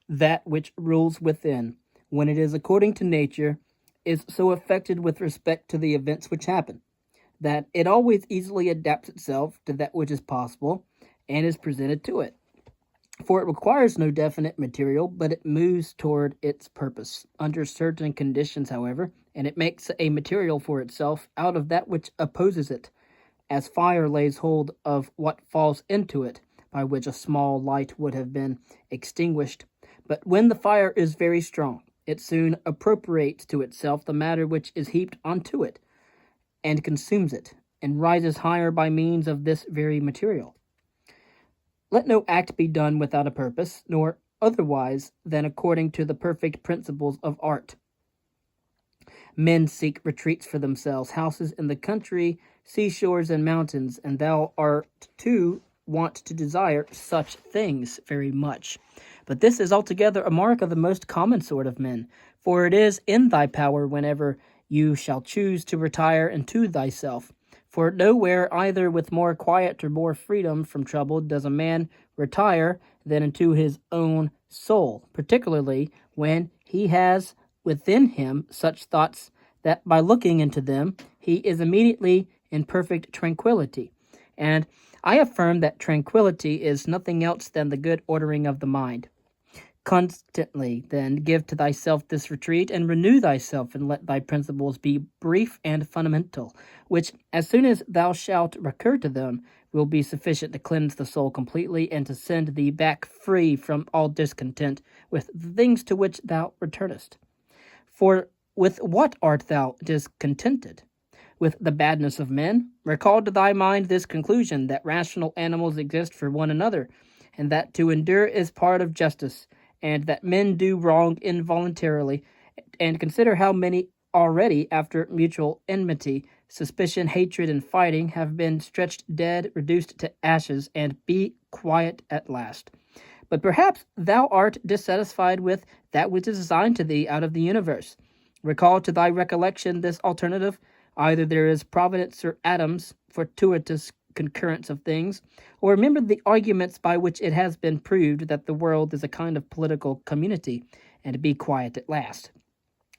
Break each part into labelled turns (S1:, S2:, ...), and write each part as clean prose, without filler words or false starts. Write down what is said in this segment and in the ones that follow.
S1: that which rules within, when it is according to nature, is so affected with respect to the events which happen, that it always easily adapts itself to that which is possible and is presented to it. For it requires no definite material, but it moves toward its purpose under certain conditions, however, and it makes a material for itself out of that which opposes it, as fire lays hold of what falls into it, by which a small light would have been extinguished. But when the fire is very strong, it soon appropriates to itself the matter which is heaped onto it, and consumes it, and rises higher by means of this very material. Let no act be done without a purpose, nor otherwise than according to the perfect principles of art. Men seek retreats for themselves, houses in the country, seashores and mountains, and thou art too wont to desire such things very much. But this is altogether a mark of the most common sort of men, for it is in thy power whenever you shall choose to retire into thyself. For nowhere, either with more quiet or more freedom from trouble, does a man retire than into his own soul, particularly when he has within him such thoughts that by looking into them he is immediately in perfect tranquillity. And I affirm that tranquillity is nothing else than the good ordering of the mind. Constantly, then, give to thyself this retreat, and renew thyself, and let thy principles be brief and fundamental, which, as soon as thou shalt recur to them, will be sufficient to cleanse the soul completely, and to send thee back free from all discontent with the things to which thou returnest. For with what art thou discontented? With the badness of men? Recall to thy mind this conclusion, that rational animals exist for one another, and that to endure is part of justice, and that men do wrong involuntarily, and consider how many already, after mutual enmity, suspicion, hatred, and fighting, have been stretched dead, reduced to ashes, and be quiet at last. But perhaps thou art dissatisfied with that which is assigned to thee out of the universe. Recall to thy recollection this alternative: either there is providence or Adam's fortuitous concurrence of things, or remember the arguments by which it has been proved that the world is a kind of political community, and be quiet at last.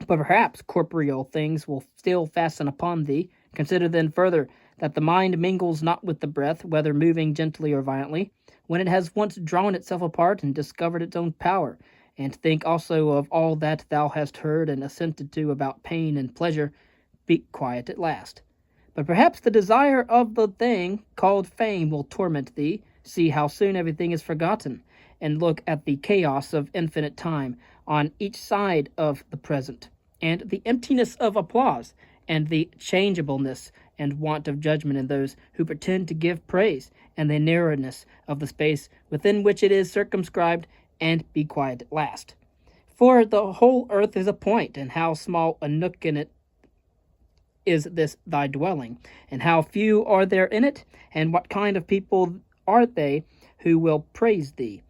S1: But perhaps corporeal things will still fasten upon thee. Consider then further that the mind mingles not with the breath, whether moving gently or violently, when it has once drawn itself apart and discovered its own power. And think also of all that thou hast heard and assented to about pain and pleasure. Be quiet at last. But perhaps the desire of the thing called fame will torment thee. See how soon everything is forgotten, and look at the chaos of infinite time on each side of the present, and the emptiness of applause, and the changeableness and want of judgment in those who pretend to give praise, and the narrowness of the space within which it is circumscribed, and be quiet at last. For the whole earth is a point, and how small a nook in it is this thy dwelling, and how few are there in it, and what kind of people are they who will praise thee?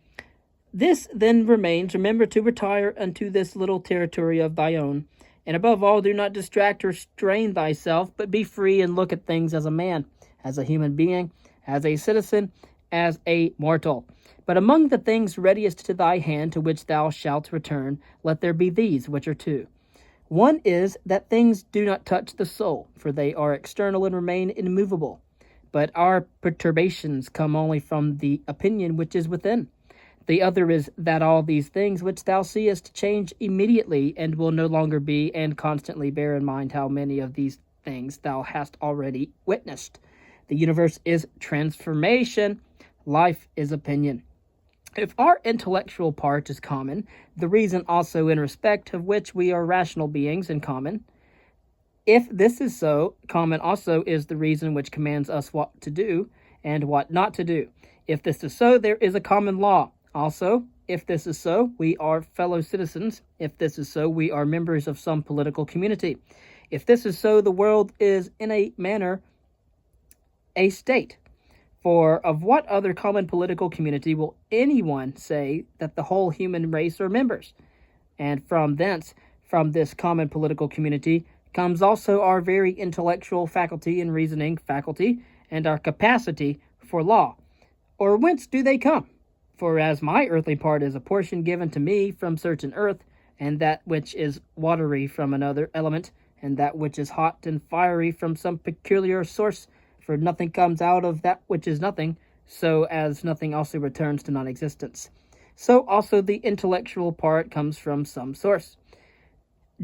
S1: This then remains: remember to retire unto this little territory of thy own, and above all, do not distract or strain thyself, but be free and look at things as a man, as a human being, as a citizen, as a mortal. But among the things readiest to thy hand, to which thou shalt return, let there be these, which are two. One is that things do not touch the soul, for they are external and remain immovable. But our perturbations come only from the opinion which is within. The other is that all these things which thou seest change immediately and will no longer be, and constantly bear in mind how many of these things thou hast already witnessed. The universe is transformation. Life is opinion. If our intellectual part is common, the reason also in respect of which we are rational beings in common. If this is so, common also is the reason which commands us what to do and what not to do. If this is so, there is a common law. Also, if this is so, we are fellow citizens. If this is so, we are members of some political community. If this is so, the world is in a manner a state. For of what other common political community will anyone say that the whole human race are members? And from thence, from this common political community, comes also our very intellectual faculty and reasoning faculty, and our capacity for law. Or whence do they come? For as my earthly part is a portion given to me from certain earth, and that which is watery from another element, and that which is hot and fiery from some peculiar source, for nothing comes out of that which is nothing, so as nothing also returns to non-existence. So also the intellectual part comes from some source.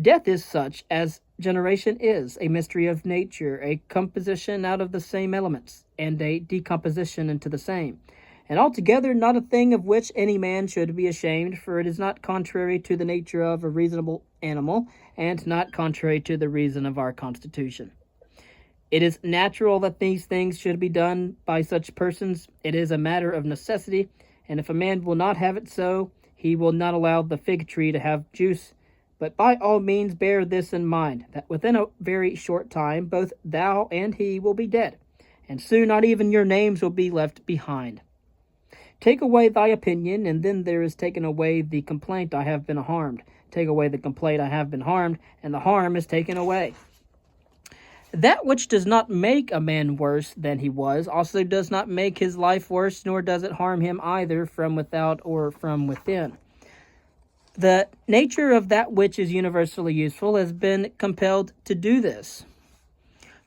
S1: Death is such as generation is, a mystery of nature, a composition out of the same elements, and a decomposition into the same, and altogether not a thing of which any man should be ashamed, for it is not contrary to the nature of a reasonable animal, and not contrary to the reason of our constitution. It is natural that these things should be done by such persons. It is a matter of necessity, and if a man will not have it so, he will not allow the fig tree to have juice. But by all means bear this in mind, that within a very short time both thou and he will be dead, and soon not even your names will be left behind. Take away thy opinion, and then there is taken away the complaint, I have been harmed. Take away the complaint, I have been harmed, and the harm is taken away. That which does not make a man worse than he was also does not make his life worse, nor does it harm him either from without or from within. The nature of that which is universally useful has been compelled to do this.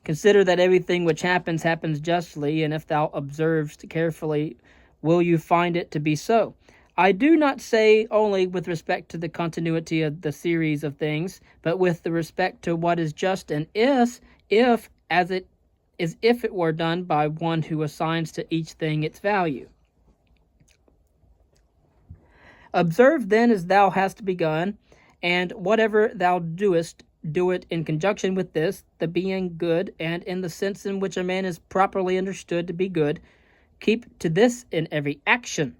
S1: Consider that everything which happens justly, and if thou observest carefully, will you find it to be so. I do not say only with respect to the continuity of the series of things, but with the respect to what is just and is, if it were done by one who assigns to each thing its value. Observe then as thou hast begun, and whatever thou doest, do it in conjunction with this, the being good, and in the sense in which a man is properly understood to be good. Keep to this in every action.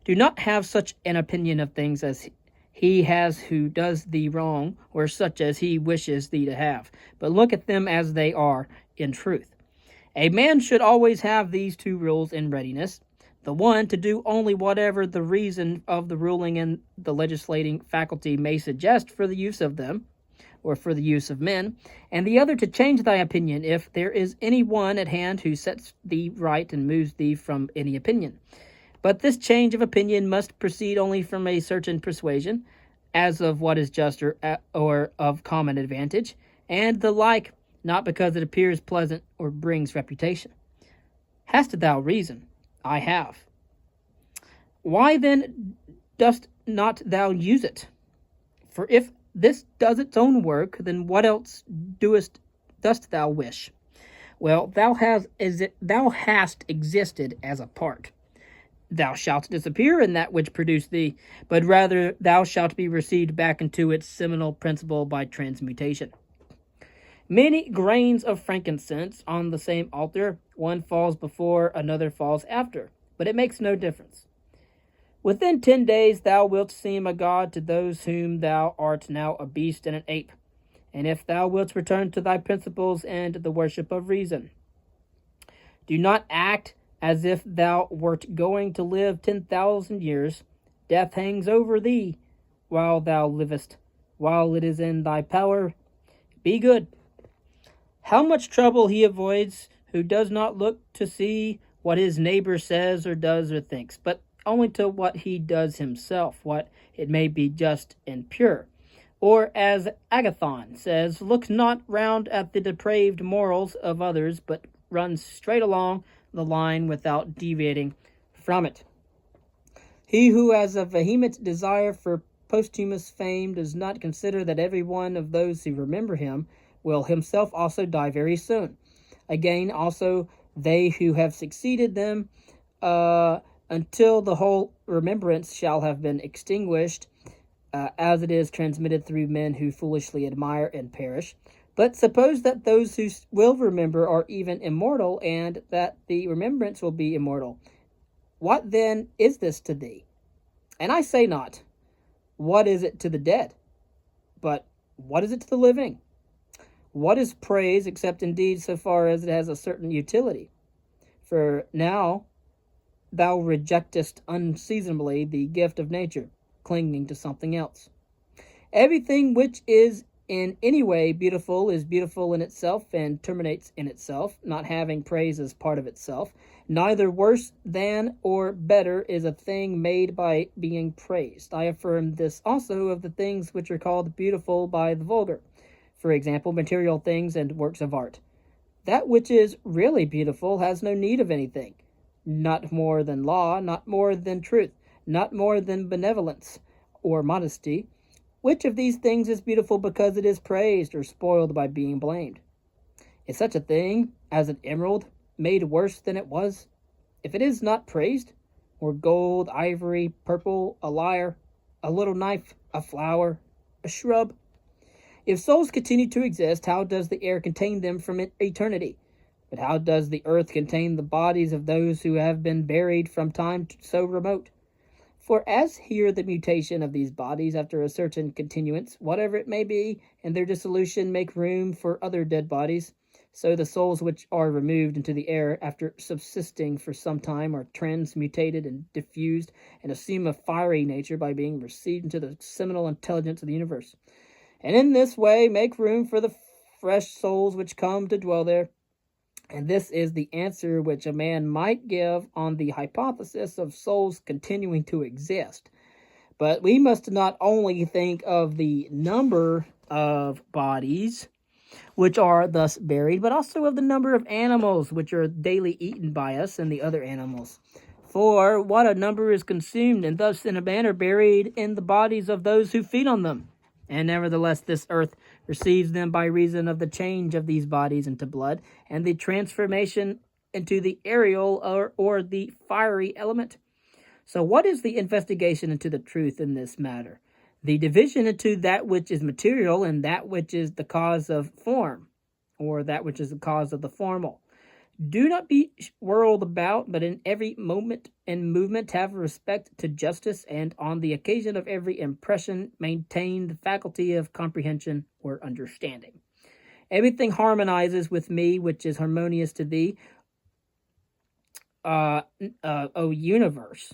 S1: Do not have such an opinion of things as he has who does thee wrong, or such as he wishes thee to have, but look at them as they are in truth. A man should always have these two rules in readiness. The one, to do only whatever the reason of the ruling and the legislating faculty may suggest for the use of them, or for the use of men, and the other to change thy opinion if there is any one at hand who sets thee right and moves thee from any opinion. But this change of opinion must proceed only from a certain persuasion, as of what is just or of common advantage, and the like, not because it appears pleasant or brings reputation. Hast thou reason? I have. Why then dost not thou use it? For if this does its own work, then what else dost thou wish? Well, thou hast existed as a part. Thou shalt disappear in that which produced thee, but rather thou shalt be received back into its seminal principle by transmutation. Many grains of frankincense on the same altar, one falls before, another falls after, but it makes no difference. Within 10 days thou wilt seem a god to those whom thou art now a beast and an ape, and if thou wilt return to thy principles and the worship of reason. Do not act as if thou wert going to live 10,000 years. Death hangs over thee while thou livest, while it is in thy power. Be good. How much trouble he avoids who does not look to see what his neighbor says or does or thinks, but only to what he does himself, what it may be just and pure. Or as Agathon says, look not round at the depraved morals of others, but run straight along the line without deviating from it. He who has a vehement desire for posthumous fame does not consider that every one of those who remember him will himself also die very soon. Again, also, they who have succeeded them, until the whole remembrance shall have been extinguished, as it is transmitted through men who foolishly admire and perish. But suppose that those who will remember are even immortal, and that the remembrance will be immortal. What then is this to thee? And I say not, what is it to the dead? But what is it to the living? What is praise, except indeed so far as it has a certain utility? For now thou rejectest unseasonably the gift of nature, clinging to something else. Everything which is in any way beautiful is beautiful in itself and terminates in itself, not having praise as part of itself, Neither worse than or better is a thing made by being praised. I affirm this also of the things which are called beautiful by the vulgar, for example, material things and works of art. That which is really beautiful has no need of anything, not more than law, not more than truth, not more than benevolence or modesty. Which of these things is beautiful because it is praised, or spoiled by being blamed? Is such a thing as an emerald made worse than it was, if it is not praised? Or gold, ivory, purple, a lyre, a little knife, a flower, a shrub? If souls continue to exist, how does the air contain them from eternity? But how does the earth contain the bodies of those who have been buried from time so remote? For as here the mutation of these bodies after a certain continuance, whatever it may be, and their dissolution make room for other dead bodies, so the souls which are removed into the air after subsisting for some time are transmutated and diffused, and assume a fiery nature by being received into the seminal intelligence of the universe, and in this way make room for the fresh souls which come to dwell there. And this is the answer which a man might give on the hypothesis of souls continuing to exist. But we must not only think of the number of bodies which are thus buried, but also of the number of animals which are daily eaten by us and the other animals. For what a number is consumed, and thus in a manner buried in the bodies of those who feed on them. And nevertheless this earth receives them by reason of the change of these bodies into blood, and the transformation into the aerial or the fiery element. So what is the investigation into the truth in this matter? The division into that which is material and that which is the cause of form, or that which is the cause of the formal. Do not be whirled about, but in every moment and movement have respect to justice, and on the occasion of every impression maintain the faculty of comprehension or understanding. Everything harmonizes with me which is harmonious to thee, O universe.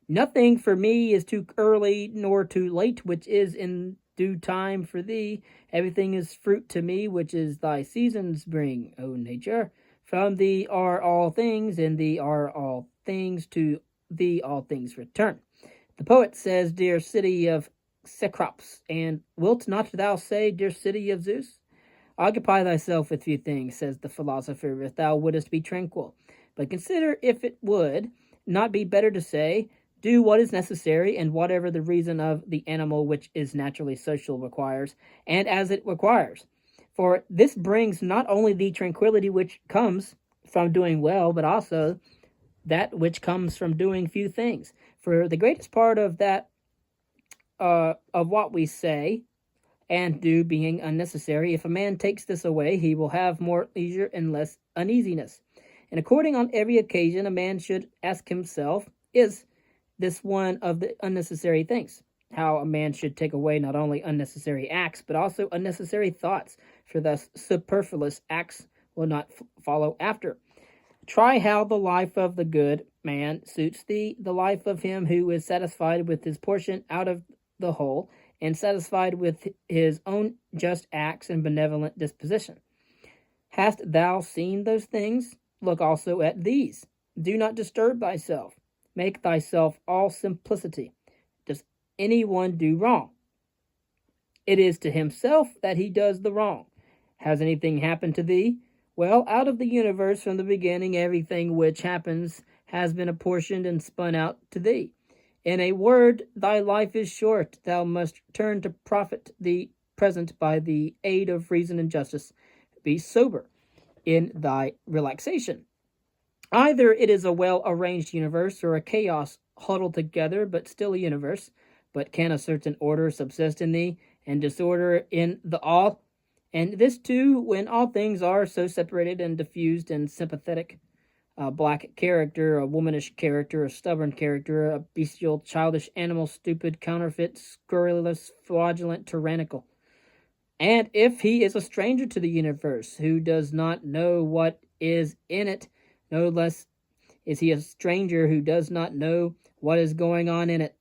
S1: Nothing for me is too early nor too late, which is in due time for thee. Everything is fruit to me, which is thy seasons bring, O nature. From thee are all things, and thee are all things, to thee all things return. The poet says, dear city of Cecrops, and wilt not thou say, dear city of Zeus? Occupy thyself with few things, says the philosopher, if thou wouldest be tranquil. But consider if it would not be better to say, do what is necessary, and whatever the reason of the animal which is naturally social requires, and as it requires. For this brings not only the tranquility which comes from doing well, but also that which comes from doing few things. For the greatest part of that of what we say and do being unnecessary, if a man takes this away, he will have more leisure and less uneasiness. And according on every occasion, a man should ask himself, is this one of the unnecessary things? How a man should take away not only unnecessary acts, but also unnecessary thoughts, for thus superfluous acts will not follow after. Try how the life of the good man suits thee, the life of him who is satisfied with his portion out of the whole, and satisfied with his own just acts and benevolent disposition. Hast thou seen those things? Look also at these. Do not disturb thyself. Make thyself all simplicity. Does anyone do wrong? It is to himself that he does the wrong. Has anything happened to thee? Well, out of the universe from the beginning, everything which happens has been apportioned and spun out to thee. In a word, thy life is short. Thou must turn to profit the present by the aid of reason and justice. Be sober in thy relaxation. Either it is a well-arranged universe, or a chaos huddled together, but still a universe. But can a certain order subsist in thee, and disorder in the all? And this too, when all things are so separated and diffused and sympathetic. A black character, a womanish character, a stubborn character, a bestial, childish, animal, stupid, counterfeit, scurrilous, fraudulent, tyrannical. And if he is a stranger to the universe, who does not know what is in it, no less is he a stranger who does not know what is going on in it.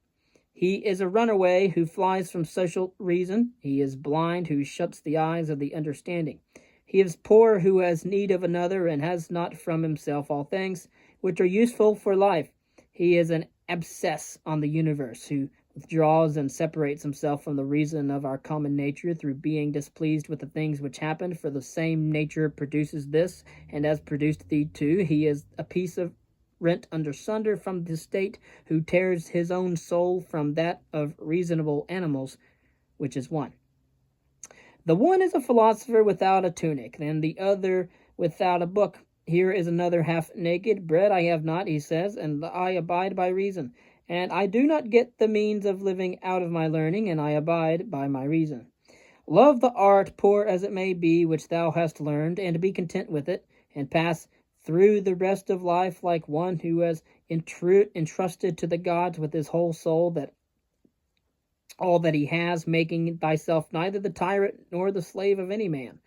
S1: He is a runaway who flies from social reason. He is blind who shuts the eyes of the understanding. He is poor who has need of another, and has not from himself all things. which are useful for life. He is an abscess on the universe who withdraws and separates himself from the reason of our common nature through being displeased with the things which happen, for the same nature produces this, and has produced thee too. He is a piece of rent under sunder from the state, who tears his own soul from that of reasonable animals, which is one. The one is a philosopher without a tunic, and the other without a book. Here is another half naked. Bread I have not, he says, and I abide by reason. And I do not get the means of living out of my learning, and I abide by my reason. Love the art, poor as it may be, which thou hast learned, and be content with it, and pass through the rest of life like one who has entrusted to the gods with his whole soul that all that he has, making thyself neither the tyrant nor the slave of any man.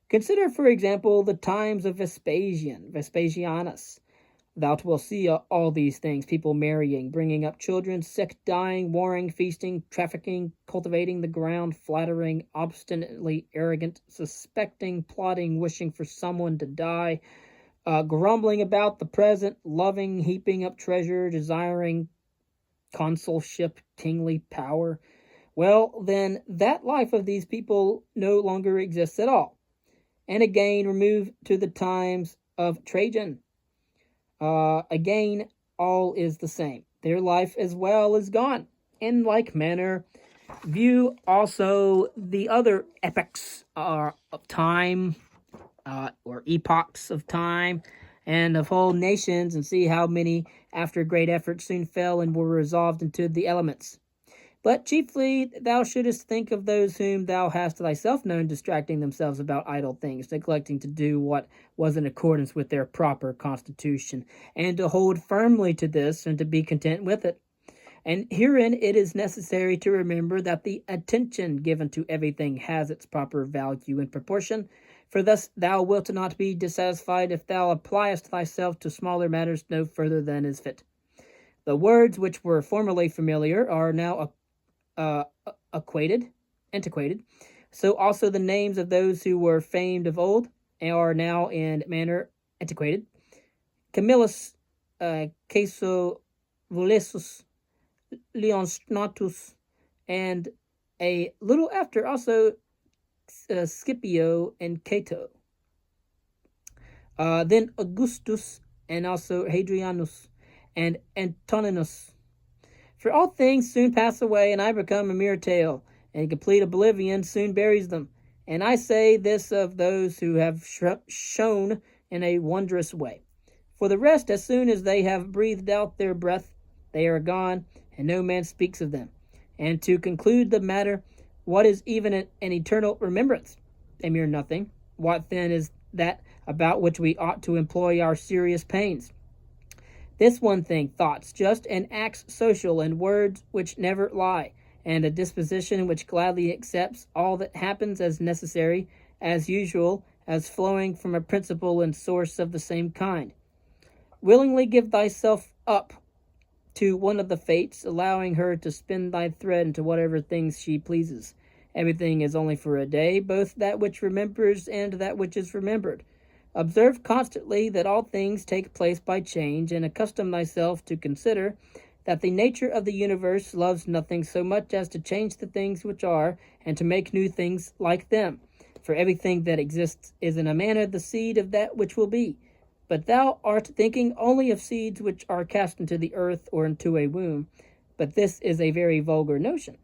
S1: Consider, for example, the times of Vespasianus. Thou wilt see all these things: people marrying, bringing up children, sick, dying, warring, feasting, trafficking, cultivating the ground, flattering, obstinately arrogant, suspecting, plotting, wishing for someone to die, grumbling about the present, loving, heaping up treasure, desiring consulship, kingly power. Well, then, that life of these people no longer exists at all. And again, remove to the times of Trajan. Again, all is the same. Their life as well is gone. In like manner, view also the other epochs of time, or epochs of time, and of whole nations, and see how many, after great effort, soon fell and were resolved into the elements. But chiefly thou shouldest think of those whom thou hast thyself known distracting themselves about idle things, neglecting to do what was in accordance with their proper constitution, and to hold firmly to this, and to be content with it. And herein it is necessary to remember that the attention given to everything has its proper value and proportion, for thus thou wilt not be dissatisfied if thou appliest thyself to smaller matters no further than is fit. The words which were formerly familiar are now antiquated. So also the names of those who were famed of old are now in manner antiquated. Camillus, Caesovulenus, Leonnatus, and a little after also Scipio and Cato. Then Augustus, and also Hadrianus, and Antoninus. For all things soon pass away, and I become a mere tale, and complete oblivion soon buries them. And I say this of those who have shone in a wondrous way. For the rest, as soon as they have breathed out their breath, they are gone, and no man speaks of them. And to conclude the matter, what is even an eternal remembrance? A mere nothing. What then is that about which we ought to employ our serious pains? This one thing, thoughts just, and acts social, and words which never lie, and a disposition which gladly accepts all that happens as necessary, as usual, as flowing from a principle and source of the same kind. Willingly give thyself up to one of the fates, allowing her to spin thy thread into whatever things she pleases. Everything is only for a day, both that which remembers and that which is remembered. Observe constantly that all things take place by change, and accustom thyself to consider that the nature of the universe loves nothing so much as to change the things which are, and to make new things like them. For everything that exists is in a manner the seed of that which will be. But thou art thinking only of seeds which are cast into the earth or into a womb. But this is a very vulgar notion.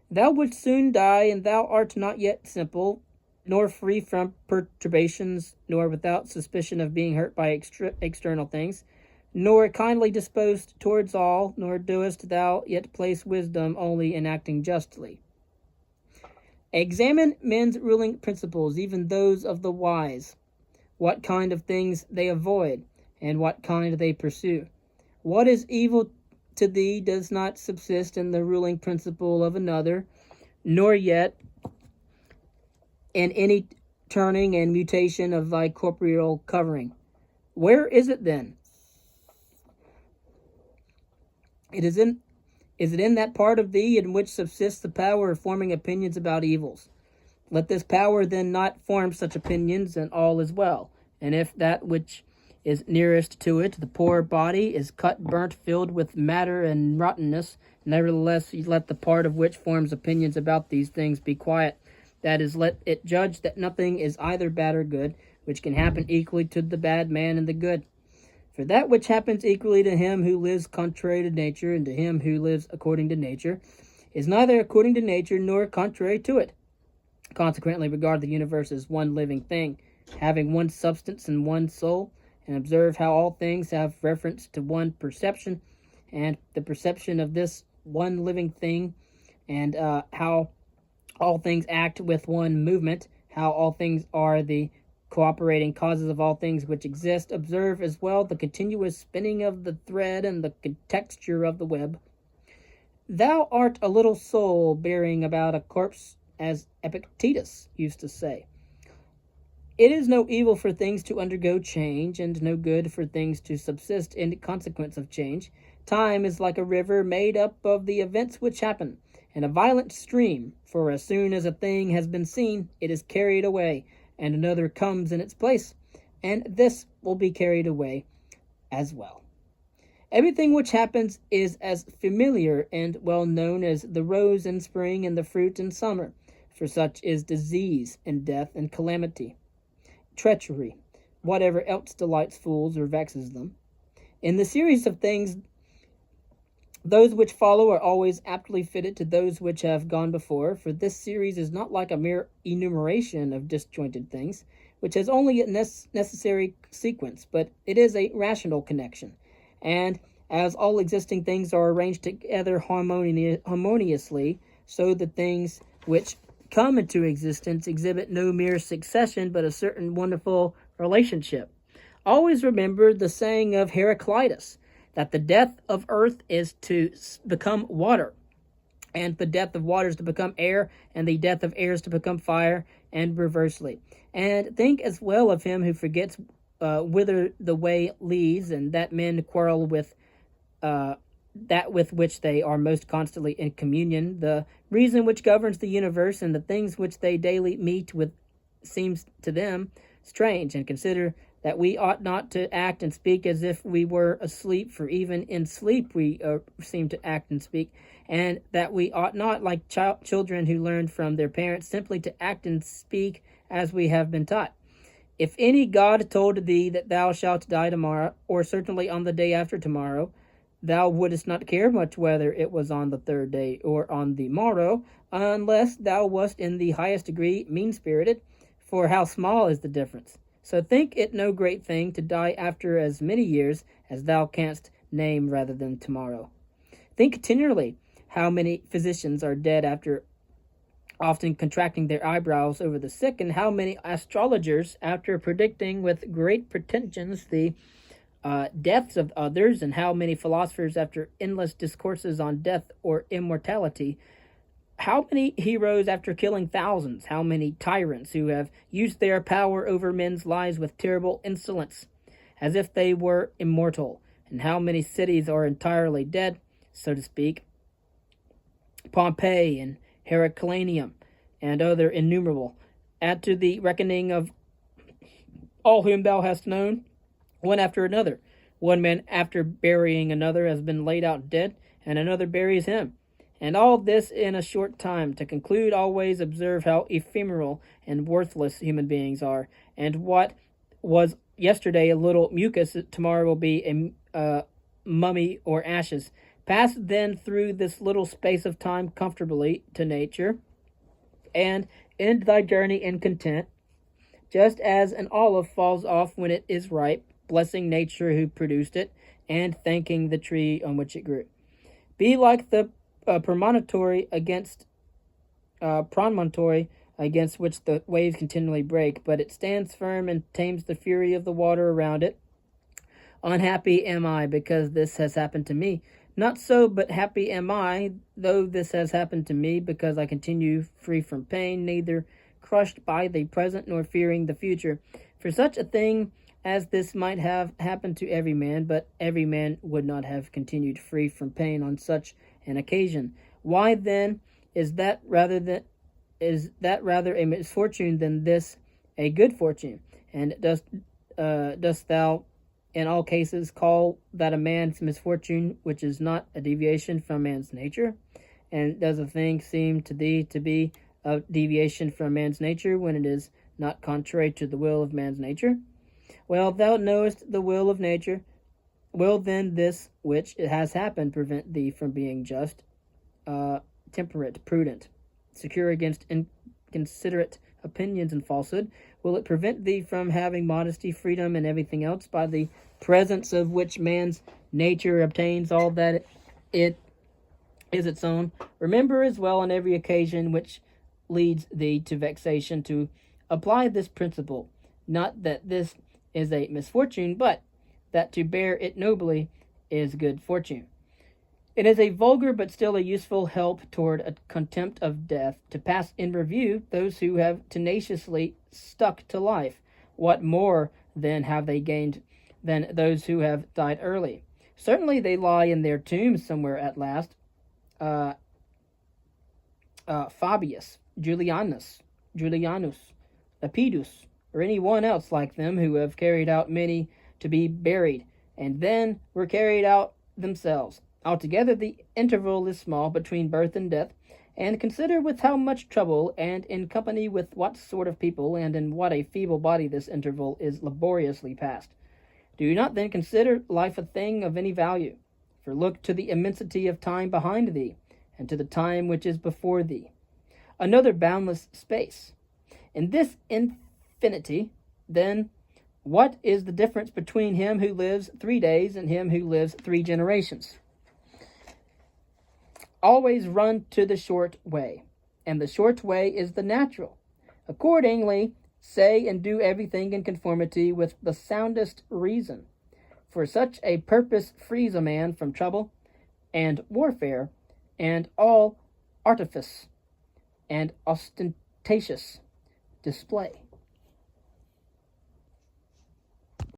S1: Thou wouldst soon die, and thou art not yet simple, nor free from perturbations, nor without suspicion of being hurt by external things, nor kindly disposed towards all, nor doest thou yet place wisdom only in acting justly. Examine men's ruling principles, even those of the wise, what kind of things they avoid, and what kind they pursue. What is evil to thee does not subsist in the ruling principle of another, nor yet in any turning and mutation of thy corporeal covering. Where is it then? Is it in that part of thee in which subsists the power of forming opinions about evils? Let this power then not form such opinions, and all is well. And if that which is nearest to it. The poor body is cut, burnt, filled with matter and rottenness. Nevertheless, let the part of which forms opinions about these things be quiet. That is, let it judge that nothing is either bad or good, which can happen equally to the bad man and the good. For that which happens equally to him who lives contrary to nature and to him who lives according to nature is neither according to nature nor contrary to it. Consequently, regard the universe as one living thing, having one substance and one soul, and observe how all things have reference to one perception, and the perception of this one living thing, and how all things act with one movement, how all things are the cooperating causes of all things which exist. Observe as well the continuous spinning of the thread and the texture of the web. Thou art a little soul bearing about a corpse, as Epictetus used to say. It is no evil for things to undergo change, and no good for things to subsist in consequence of change. Time is like a river made up of the events which happen, and a violent stream, for as soon as a thing has been seen, it is carried away, and another comes in its place, and this will be carried away as well. Everything which happens is as familiar and well known as the rose in spring and the fruit in summer, for such is disease and death and calamity, treachery, whatever else delights fools or vexes them. In the series of things, those which follow are always aptly fitted to those which have gone before, for this series is not like a mere enumeration of disjointed things, which has only a necessary sequence, but it is a rational connection. And as all existing things are arranged together harmoniously, so the things which come into existence exhibit no mere succession, but a certain wonderful relationship. Always remember the saying of Heraclitus, that the death of earth is to become water, and the death of water is to become air, and the death of air is to become fire, and reversely. And think as well of him who forgets whither the way leads, and that men quarrel with that with which they are most constantly in communion. The reason which governs the universe and the things which they daily meet with seems to them strange, and consider that we ought not to act and speak as if we were asleep, for even in sleep we seem to act and speak, and that we ought not, like children who learn from their parents, simply to act and speak as we have been taught. If any god told thee that thou shalt die tomorrow, or certainly on the day after tomorrow, thou wouldst not care much whether it was on the third day or on the morrow, unless thou wast in the highest degree mean-spirited, for how small is the difference? So think it no great thing to die after as many years as thou canst name rather than tomorrow. Think continually how many physicians are dead after often contracting their eyebrows over the sick, and how many astrologers, after predicting with great pretensions the deaths of others, and how many philosophers, after endless discourses on death or immortality, how many heroes after killing thousands, how many tyrants who have used their power over men's lives with terrible insolence, as if they were immortal, and how many cities are entirely dead, so to speak, Pompeii and Heracleum, and other innumerable. Add to the reckoning of all whom thou hast known, one after another. One man after burying another has been laid out dead, and another buries him. And all this in a short time. To conclude, always observe how ephemeral and worthless human beings are, and what was yesterday a little mucus, tomorrow will be a mummy or ashes. Pass then through this little space of time comfortably to nature, and end thy journey in content, just as an olive falls off when it is ripe, blessing nature who produced it, and thanking the tree on which it grew. Be like the promontory against which the waves continually break, but it stands firm and tames the fury of the water around it. Unhappy am I, because this has happened to me. Not so, but happy am I, though this has happened to me, because I continue free from pain, neither crushed by the present nor fearing the future. For such a thing as this might have happened to every man, but every man would not have continued free from pain on such an occasion. Why then is that rather a misfortune than this a good fortune? And dost thou in all cases call that a man's misfortune which is not a deviation from man's nature? And does a thing seem to thee to be a deviation from man's nature when it is not contrary to the will of man's nature? Well, thou knowest the will of nature. Will then this which it has happened prevent thee from being just, temperate, prudent, secure against inconsiderate opinions and falsehood? Will it prevent thee from having modesty, freedom, and everything else, by the presence of which man's nature obtains all that it is its own? Remember as well on every occasion which leads thee to vexation to apply this principle, not that this is a misfortune, but that to bear it nobly is good fortune. It is a vulgar but still a useful help toward a contempt of death to pass in review those who have tenaciously stuck to life. What more then have they gained than those who have died early? Certainly they lie in their tombs somewhere at last. Fabius, Julianus, Lepidus, or any one else like them, who have carried out many to be buried, and then were carried out themselves. Altogether the interval is small between birth and death, and consider with how much trouble, and in company with what sort of people, and in what a feeble body this interval is laboriously passed. Do you not then consider life a thing of any value? For look to the immensity of time behind thee, and to the time which is before thee, another boundless space. In this infinity, then, what is the difference between him who lives 3 days and him who lives 3 generations? Always run to the short way, and the short way is the natural. Accordingly, say and do everything in conformity with the soundest reason. For such a purpose frees a man from trouble and warfare and all artifice and ostentatious display.